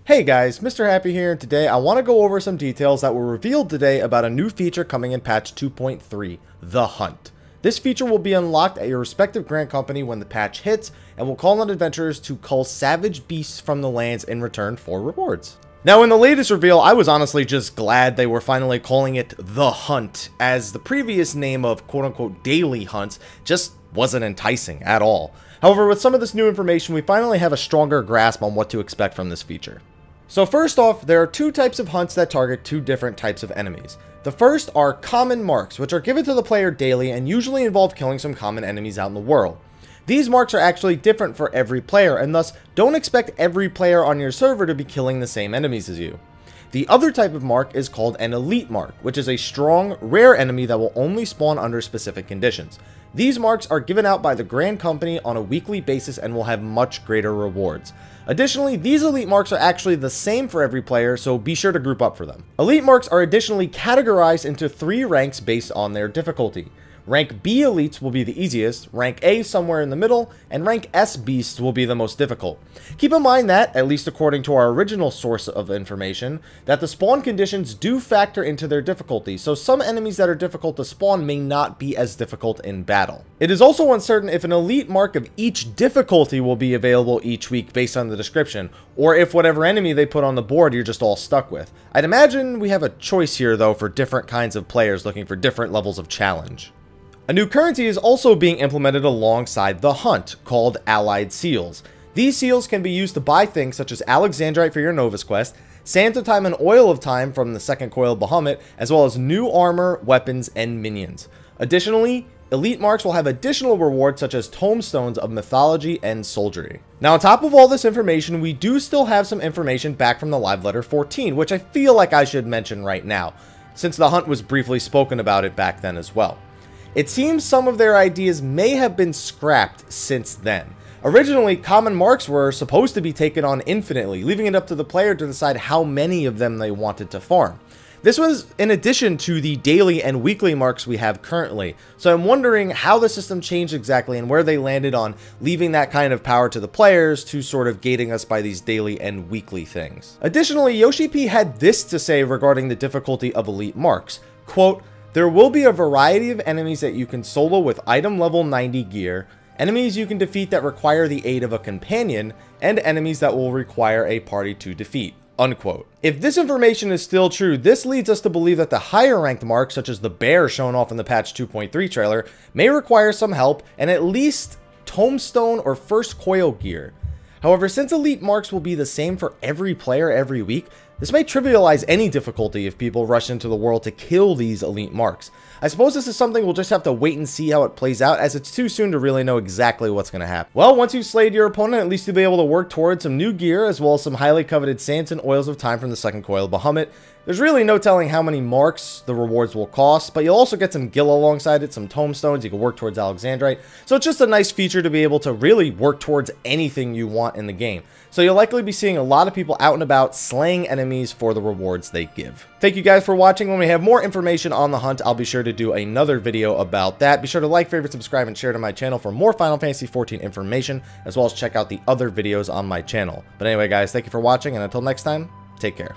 Hey guys, Mr. Happy here, and today I want to go over some details that were revealed today about a new feature coming in patch 2.3, The Hunt. This feature will be unlocked at your respective grant company when the patch hits, and will call on adventurers to cull savage beasts from the lands in return for rewards. Now, in the latest reveal, I was honestly just glad they were finally calling it The Hunt, as the previous name of quote-unquote daily hunts just wasn't enticing at all. However, with some of this new information, we finally have a stronger grasp on what to expect from this feature. So first off, there are two types of hunts that target two different types of enemies. The first are common marks, which are given to the player daily and usually involve killing some common enemies out in the world. These marks are actually different for every player, and thus don't expect every player on your server to be killing the same enemies as you. The other type of mark is called an elite mark, which is a strong, rare enemy that will only spawn under specific conditions. These marks are given out by the Grand Company on a weekly basis and will have much greater rewards. Additionally, these elite marks are actually the same for every player, so be sure to group up for them. Elite marks are additionally categorized into 3 ranks based on their difficulty. Rank B elites will be the easiest, rank A somewhere in the middle, and rank S beasts will be the most difficult. Keep in mind that, at least according to our original source of information, that the spawn conditions do factor into their difficulty, so some enemies that are difficult to spawn may not be as difficult in battle. It is also uncertain if an elite mark of each difficulty will be available each week based on the description, or if whatever enemy they put on the board you're just all stuck with. I'd imagine we have a choice here though for different kinds of players looking for different levels of challenge. A new currency is also being implemented alongside the hunt, called Allied Seals. These seals can be used to buy things such as Alexandrite for your Novus quest, Sands of Time and Oil of Time from the second coil Bahamut, as well as new armor, weapons, and minions. Additionally, elite marks will have additional rewards such as tomestones of mythology and soldiery. Now, on top of all this information, we do still have some information back from the live letter 14, which I feel like I should mention right now, since the hunt was briefly spoken about it back then as well. It seems some of their ideas may have been scrapped since then. Originally, common marks were supposed to be taken on infinitely, leaving it up to the player to decide how many of them they wanted to farm. This was in addition to the daily and weekly marks we have currently, so I'm wondering how the system changed exactly and where they landed on leaving that kind of power to the players to sort of gating us by these daily and weekly things. Additionally, Yoshi P had this to say regarding the difficulty of elite marks, quote, "There will be a variety of enemies that you can solo with item level 90 gear, enemies you can defeat that require the aid of a companion, and enemies that will require a party to defeat." Unquote. If this information is still true, this leads us to believe that the higher ranked marks, such as the bear shown off in the patch 2.3 trailer, may require some help and at least tombstone or first coil gear. However, since elite marks will be the same for every player every week, this may trivialize any difficulty if people rush into the world to kill these elite marks. I suppose this is something we'll just have to wait and see how it plays out, as it's too soon to really know exactly what's going to happen. Well, once you've slayed your opponent, at least you'll be able to work towards some new gear, as well as some highly coveted sands and oils of time from the second coil Bahamut. There's really no telling how many marks the rewards will cost, but you'll also get some gil alongside it, some tomestones, you can work towards Alexandrite. So it's just a nice feature to be able to really work towards anything you want in the game. So you'll likely be seeing a lot of people out and about slaying enemies for the rewards they give. Thank you guys for watching. When we have more information on the hunt, I'll be sure to do another video about that. Be sure to like, favorite, subscribe, and share to my channel for more Final Fantasy XIV information, as well as check out the other videos on my channel. But anyway guys, thank you for watching, and until next time, take care.